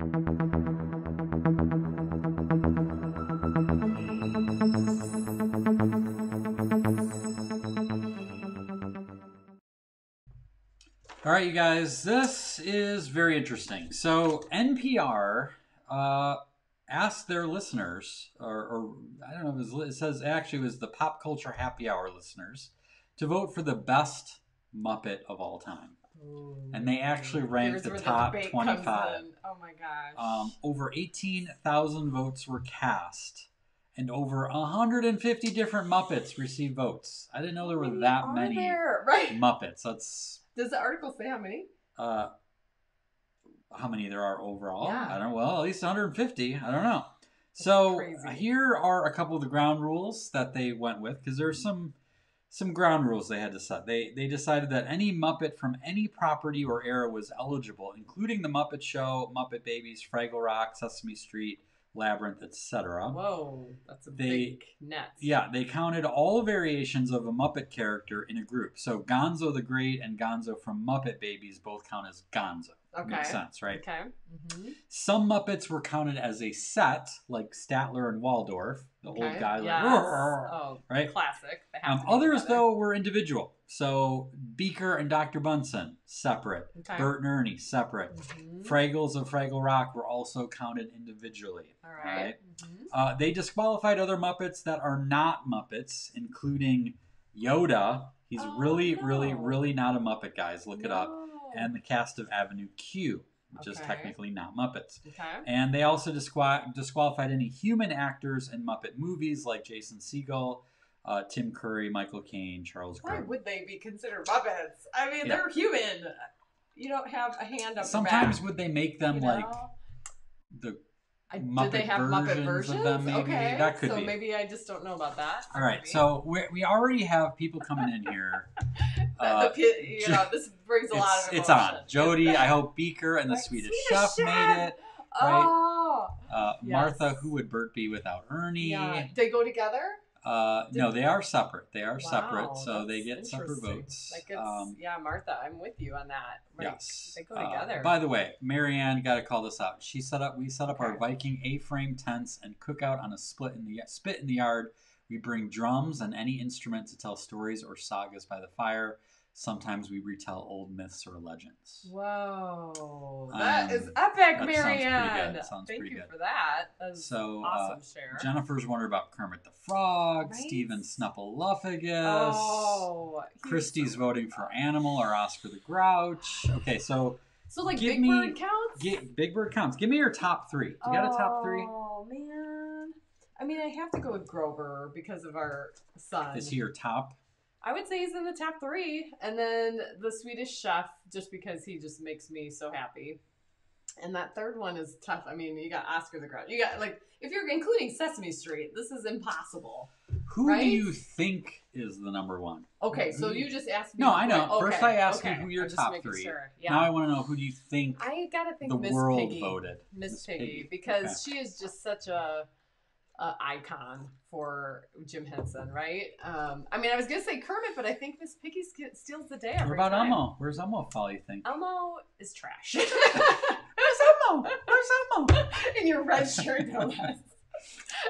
All right, you guys, this is very interesting. So NPR asked their listeners, or I don't know, it says actually it was the Pop Culture Happy Hour listeners, to vote for the best Muppet of all time. Ooh. And they actually ranked the top 25. Oh my gosh. Over 18,000 votes were cast. And over 150 different Muppets received votes. I didn't know there were that many Muppets. Does the article say how many? How many there are overall? Yeah. I don't know. Well, at least 150. I don't know. So here are a couple of the ground rules that they went with, because there's some ground rules they had to set. They decided that any Muppet from any property or era was eligible, including The Muppet Show, Muppet Babies, Fraggle Rock, Sesame Street, Labyrinth, etc. Whoa, that's a big net. Yeah, they counted all variations of a Muppet character in a group. So Gonzo the Great and Gonzo from Muppet Babies both count as Gonzo. Okay. Makes sense, right? Okay. Mm-hmm. Some Muppets were counted as a set, like Statler and Waldorf, the old guy, right? Classic. Others, though, were individual. So Beaker and Dr. Bunsen, separate. Okay. Bert and Ernie, separate. Mm-hmm. Fraggles of Fraggle Rock were also counted individually. All right. Mm-hmm. They disqualified other Muppets that are not Muppets, including Yoda. He's really not a Muppet, guys. Look it up. And the cast of Avenue Q, which is technically not Muppets. Okay. And they also disqualified any human actors in Muppet movies like Jason Segel, Tim Curry, Michael Caine, Charles Grodin. Why would they be considered Muppets? I mean, they're human. You don't have a hand up Sometimes the back. would they make them like the Muppet did they have Muppet versions of them? Maybe okay, that could be. So maybe I just don't know about that. All right, so we already have people coming in here. This brings a lot of emotion. It's on. Jody, I hope Beaker and the Swedish Chef made it. Right? Oh, Martha, who would Bert be without Ernie? Yeah. They go together? No, they are separate. They are separate, so they get separate votes. Like it's, Martha, I'm with you on that. Like, yes, they go together. By the way, Marianne, got to call this out. We set up our Viking A-frame tents and cookout on a spit in the yard. We bring drums and any instrument to tell stories or sagas by the fire. Sometimes we retell old myths or legends. Whoa, that is epic, Marianne. Sounds pretty good. Thank you for that. That's awesome, share. Jennifer's wondering about Kermit the Frog, Steven Snuffleupagus. Oh, Christy's voting for Animal or Oscar the Grouch. Okay, so like Big Bird counts? Big Bird counts. Give me your top three. Do you got a top three? Oh, man. I mean, I have to go with Grover because of our son. Is he your top? I would say he's in the top three. And then the Swedish Chef, just because he just makes me so happy. And that third one is tough. I mean, you got Oscar the Grouch. You got, like, if you're including Sesame Street, this is impossible. Who do you think is the number one? Okay, so you just asked me. No, I know. Okay, first I asked you who your top three. Sure. Yeah. Now I want to know who do you think I gotta think the Miss world Piggy. voted. Miss Piggy, because she is just such a icon for Jim Henson, right? I mean, I was gonna say Kermit, but I think Miss Piggy steals the day every time. What about time. Elmo? Where's Elmo fall, you think? Elmo is trash. Where's Elmo? Where's Elmo? In your red shirt, no less.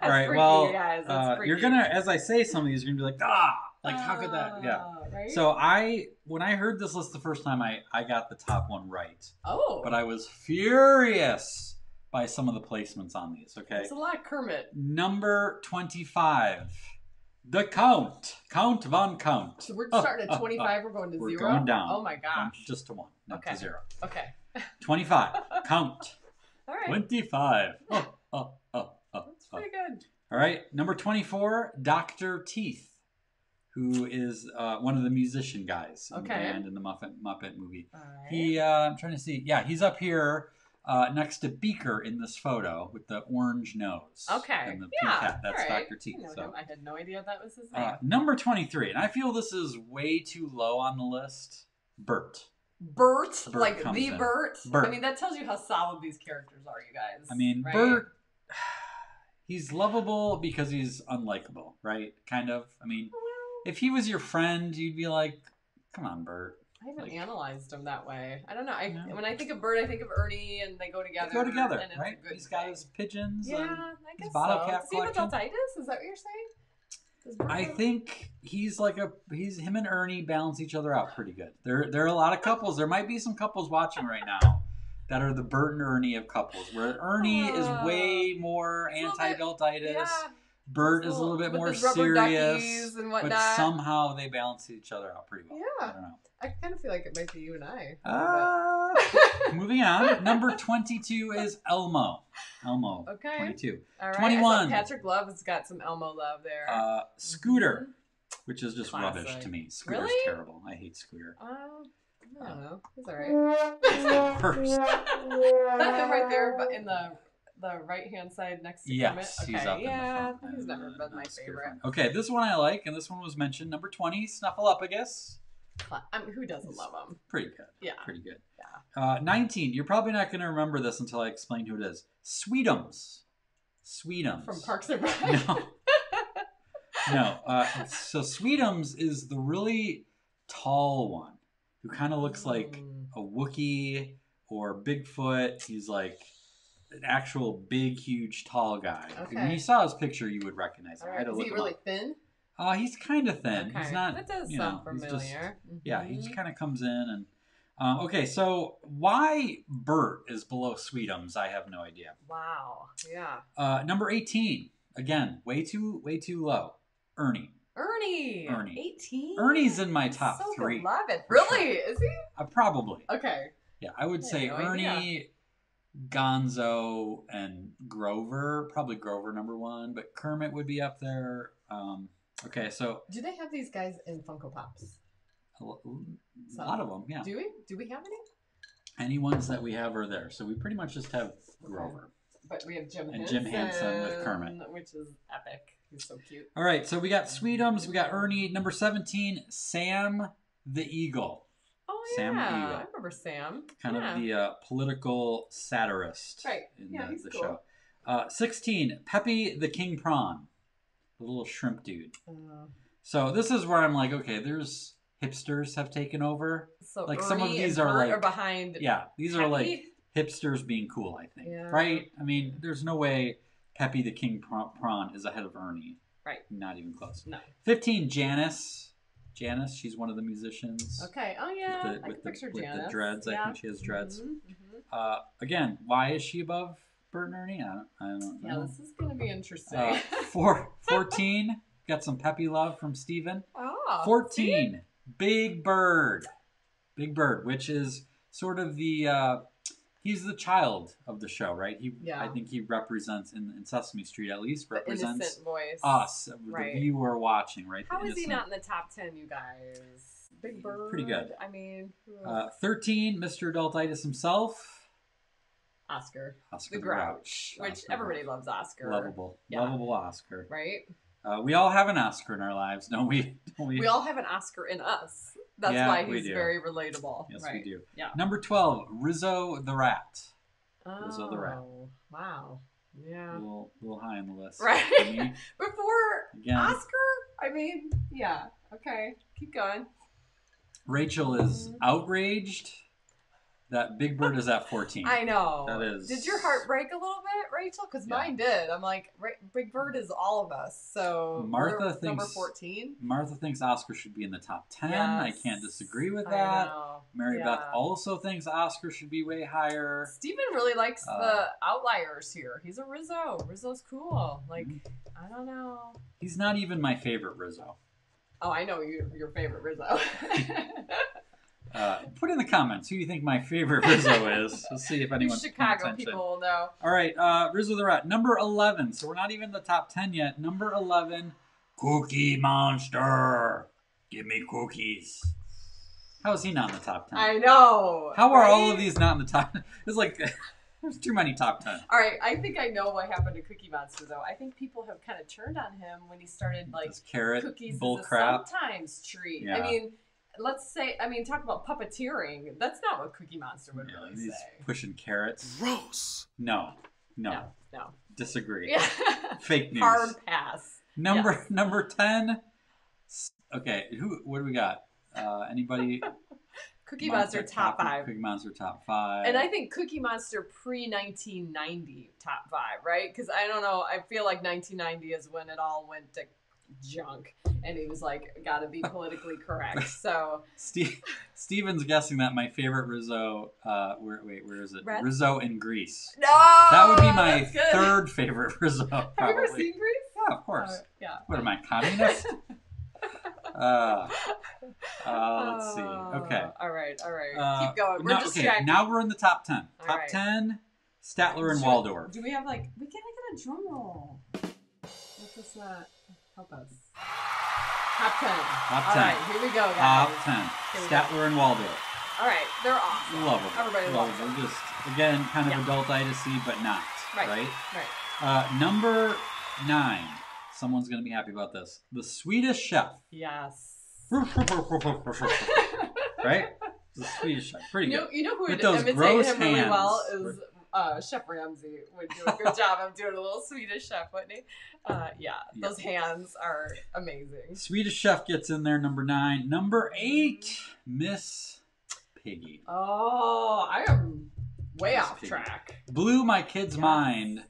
All right, freaky, well, you guys. you're gonna, as I say some of these, you're gonna be like, how could that? Yeah. Right? So when I heard this list the first time, I got the top one right. Oh. But I was furious by some of the placements on these. Okay. It's a lot of Kermit. Number 25, the Count von Count. So we're starting at 25. We're going to 0. We're going down. Oh my gosh. Just to 1, not to 0. Okay. 25. Count. All right. 25. That's pretty good. All right. Number 24, Dr. Teeth, who is one of the musician guys in the band in the Muppet movie. All right. He, I'm trying to see. Yeah, he's up here next to Beaker in this photo with the orange nose. Okay. And the pink hat. That's Dr. Teeth. I had no idea that was his name. Number 23, and I feel this is way too low on the list, Bert. Bert, like the Bert. Bert. I mean, that tells you how solid these characters are, you guys. I mean, right? Bert, he's lovable because he's unlikable, right? Kind of. I mean, if he was your friend, you'd be like, come on, Bert. I haven't analyzed them that way. I don't know. When I think of bird, I think of Ernie, and they go together. They go together, and it's right? A good He's got his pigeons. Yeah, and I guess his bottle so. cap Does he have collection. adultitis? Is that what you're saying? I think he's him and Ernie balance each other out pretty good. There are a lot of couples. There might be some couples watching right now that are the Bert and Ernie of couples, where Ernie is way more anti-adultitis. Yeah. Bert is a little bit more serious, and but somehow they balance each other out pretty well. Yeah. I don't know. I kind of feel like it might be you and I. Moving on. Number 22 is Elmo. Elmo. Okay. 22. All right. 21. Patrick Love has got some Elmo love there. Scooter, which is just rubbish to me. Scooter's terrible. I hate Scooter. I don't know. He's all right. First. Is that him right there in the right-hand side next to Kermit? Okay. He's up in the front. He's never been my favorite. Okay, this one I like, and this one was mentioned. Number 20, Snuffleupagus. Who doesn't love him? Pretty good. Yeah. Pretty good. Yeah. 19, you're probably not going to remember this until I explain who it is. Sweetums. Sweetums. From Parks and Rec? No. No. So Sweetums is the really tall one who kind of looks like a Wookiee or Bigfoot. He's like an actual big, huge, tall guy. Okay. When you saw his picture, you would recognize him. Right. Is he really thin? He's kind of thin. Okay. He's not. That does sound familiar. Yeah, he just kind of comes in and. Okay, so why Bert is below Sweetums, I have no idea. Wow. Yeah. Number 18, again, way too low. Ernie. 18. Ernie's in my top 3. Beloved. Really? Sure. Is he? Probably. Okay. Yeah, I would say Ernie, Gonzo, and Grover. Probably Grover number 1, but Kermit would be up there. Okay, so do they have these guys in Funko Pops? A lot of them, yeah. Do we? Do we have any? Any ones that we have are there. So we pretty much just have Grover. But we have Jim Henson with Kermit, which is epic. He's so cute. All right, so we got Sweetums, we got Ernie. Number 17, Sam the Eagle. Oh yeah, Sam the Eagle. I remember Sam. Kind of the political satirist in the cool. show. 16, Peppy the King Prawn, the little shrimp dude. So this is where I'm like, okay, there's hipsters have taken over. So like Ernie some of these are like behind. Yeah, these Peppy? are like hipsters being cool, I think. Yeah. Right? I mean, there's no way Peppy the King Prawn is ahead of Ernie. Right. Not even close. No. 15, Janice. Janice, she's one of the musicians. Okay. Oh yeah. With the the dreads. Yeah. I think she has dreads. Mm-hmm. Again, why is she above Bert and Ernie? I don't know. Yeah, this is gonna be interesting. 14, got some Peppy love from Steven. Oh. 14, Big Bird. Big Bird, which is sort of the he's the child of the show, right? I think he represents in Sesame Street at least represents the innocent voice. Us, the viewer watching, right? How is he not in the top 10, you guys? Big Bird. Pretty good. I mean, 13, Mr. Adultitis himself. Oscar the Grouch, which everybody loves Oscar. Lovable Oscar. Right? We all have an Oscar in our lives, don't we? We all have an Oscar in us. That's why he's very relatable. Yes, we do. Yeah. Number 12, Rizzo the Rat. Oh, Rizzo the Rat. Wow. Yeah. A little high on the list. Right. Before Oscar? I mean, yeah. Okay. Keep going. Rachel is outraged that Big Bird is at 14. I know. That is. Did your heart break a little bit, Rachel? Because mine did. I'm like, Big Bird is all of us. So Martha thinks number 14. Martha thinks Oscar should be in the top 10. Yes. I can't disagree with that. I know. Mary Beth also thinks Oscar should be way higher. Steven really likes the outliers here. He's a Rizzo. Rizzo's cool. Like, I don't know. He's not even my favorite Rizzo. Oh, I know your favorite Rizzo. Put in the comments who you think my favorite Rizzo is. Let's see if anyone's Chicago people will know. All right, Rizzo the Rat, number 11. So we're not even in the top 10 yet. Number 11, Cookie Monster. Give me cookies. How is he not in the top 10? I know. How are all of these not in the top? It's like there's too many top 10. All right, I think I know what happened to Cookie Monster though. I think people have kind of turned on him when he started like this carrot cookies bull is a crap. sometimes treat. Yeah. I mean, talk about puppeteering. That's not what Cookie Monster would really he's say. Pushing carrots. Gross. No. Disagree. Yeah. Fake news. Hard pass. Number 10. Okay, what do we got? Anybody? Cookie Monster top 5. Cookie Monster top 5. And I think Cookie Monster pre-1990 top 5, right? Because I don't know, I feel like 1990 is when it all went to junk, and he was like, gotta be politically correct. So Steven's guessing that my favorite risotto, where is it? Red? Risotto in Greece. No! That would be my third favorite risotto, probably. Have you ever seen Greece? Yeah, of course. Yeah. What am I, communist? Let's see. Okay. All right. Keep going. We're distracted. Okay, now we're in the top 10. All Top right. 10, Statler and Waldorf. Do we have we gotta get a drum roll. Let this not help us. Top 10. Top 10. All right, here we go, guys. Top 10. Statler and Waldorf. All right, they're awesome. Love them. Everybody loves them. Just, again, kind of adultitis-y, but not. Right? Number 9. Someone's going to be happy about this. The Swedish Chef. Yes. Right? The Swedish Chef. Pretty good. You know who With would those imitate gross him really hands. well is Chef Ramsay would do a good job of doing a little Swedish chef, wouldn't he? Those hands are amazing. Swedish Chef gets in there, number 9. Number 8, Miss Piggy. Oh, I am way off Piggy. track. Blew my kid's mind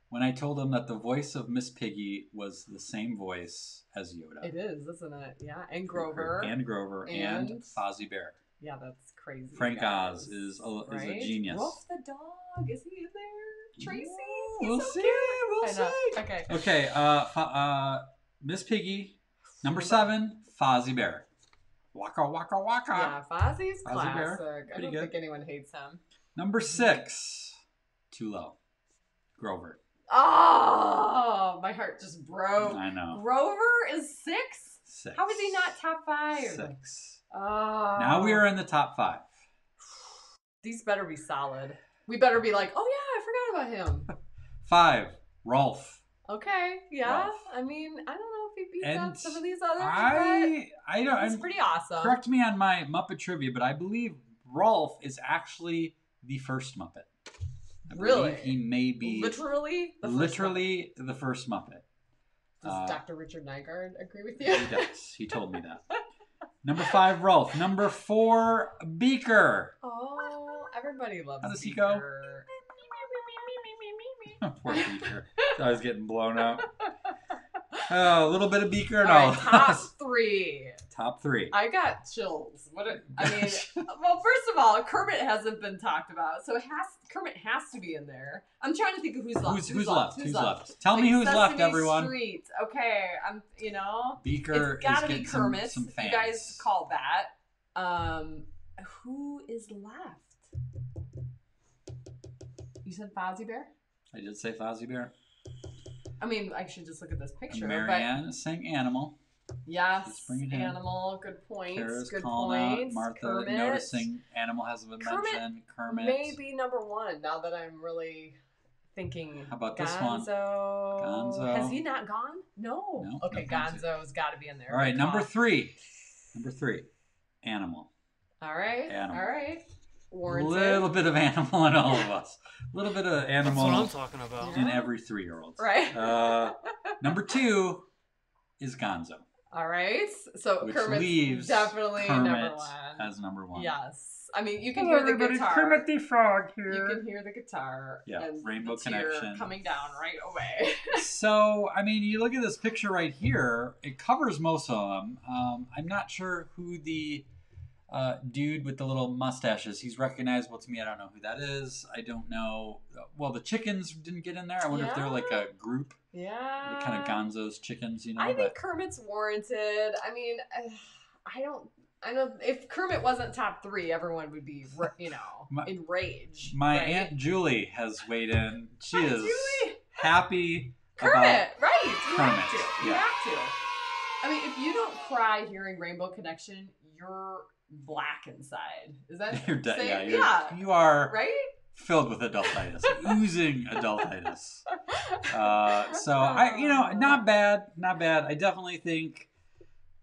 when I told him that the voice of Miss Piggy was the same voice as Yoda. It is, isn't it? Yeah, and Grover. And Fozzie Bear. Yeah, that's crazy. Frank Oz is a genius. Wolf the dog, is he in there? Tracy? We'll so see. Cute. We'll see. Okay. Okay. Miss Piggy. Number 7, Fozzie Bear. Waka waka waka. Yeah, Fozzie's Fozzie Bear. classic. I don't think anyone hates him. Number 6, too low. Grover. Oh, my heart just broke. I know. Grover is 6? 6. How is he not top 5? 6. Oh. Now we are in the top 5. These better be solid. We better be like, oh yeah, I forgot about him. 5, Rolf. Okay, yeah. Rolf. I mean, I don't know if he beats And out some of these others, I don't. he's pretty awesome. Correct me on my Muppet trivia, but I believe Rolf is actually the first Muppet. I Really? believe he may be literally the first Muppet. Does Dr. Richard Nygaard agree with you? He does. He told me that. Number 5, Rolf. Number 4, Beaker. Oh, everybody loves How does he Beaker. go? Poor Beaker. I was getting blown up. Oh, a little bit of Beaker and all all. right, top 3. Top 3. I got chills. I mean, well, first of all, Kermit hasn't been talked about, so Kermit has to be in there. I'm trying to think of who's left. Who's left? Tell me who's left, everyone. Street. Okay, Beaker it's gotta is be getting Kermit. some fans. You guys called that. Who is left? You said Fozzie Bear? I did say Fozzie Bear. I mean, I should just look at this picture. Marianne is saying Animal. Yes, Animal. Good points. Kara's good calling points. out. Martha Kermit. noticing Animal hasn't been mentioned. Kermit. May be number 1 now that I'm really thinking. How about Gonzo. this one? Gonzo. Has he not gone? No. Okay, Gonzo's got to be in there. All right, number 3. Number 3. Animal. All right. Animal. All right. A Warranted. little bit of Animal in all of us. A little bit of Animal. That's what I'm talking about. In every 3-year-old. Right. Number 2 is Gonzo. All right. So which Kermit's leaves definitely Kermit number 1. as number 1. Yes. I mean, you can hear the guitar. Kermit the Frog here. You can hear the guitar. Yeah, and Rainbow the tear Connection. coming down right away. So, I mean, you look at this picture right here. It covers most of them. I'm not sure who the dude with the little mustache is. He's recognizable to me. I don't know who that is. I don't know. Well, the chickens didn't get in there. I wonder if they're like a group. Yeah. The kind of Gonzo's chickens, you know. I think Kermit's warranted. I mean, I know if Kermit wasn't top 3, everyone would be, enraged. My Aunt Julie has weighed in. She is Julie. happy Kermit, about right. You Kermit. have to. You have to. I mean, if you don't cry hearing Rainbow Connection, you're black inside. Is that You're dead. same? Yeah, you are right? filled with adultitis, oozing adultitis. So not bad. I definitely think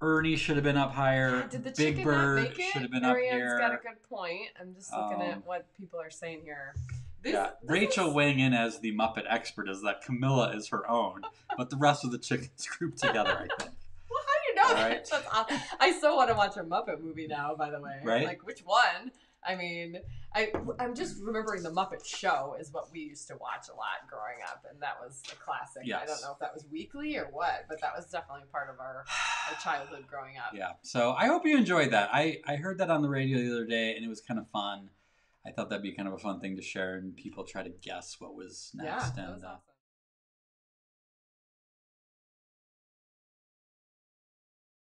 Ernie should have been up higher. Did the Big chicken Bird not make it? should have been Marianne's up here. got a good point. I'm just looking at what people are saying here. Rachel weighing in as the Muppet expert is that Camilla is her own, but the rest of the chickens grouped together, I think. Well, how do you know All right. That's awesome. I so want to watch a Muppet movie now, by the way. Right? Like, which one? I mean, I'm just remembering the Muppet Show is what we used to watch a lot growing up, and that was a classic. Yes. I don't know if that was weekly or what, but that was definitely part of our childhood growing up. Yeah. So I hope you enjoyed that. I heard that on the radio the other day, and it was kind of fun. I thought that'd be kind of a fun thing to share, and people try to guess what was next. Yeah, that and was awesome.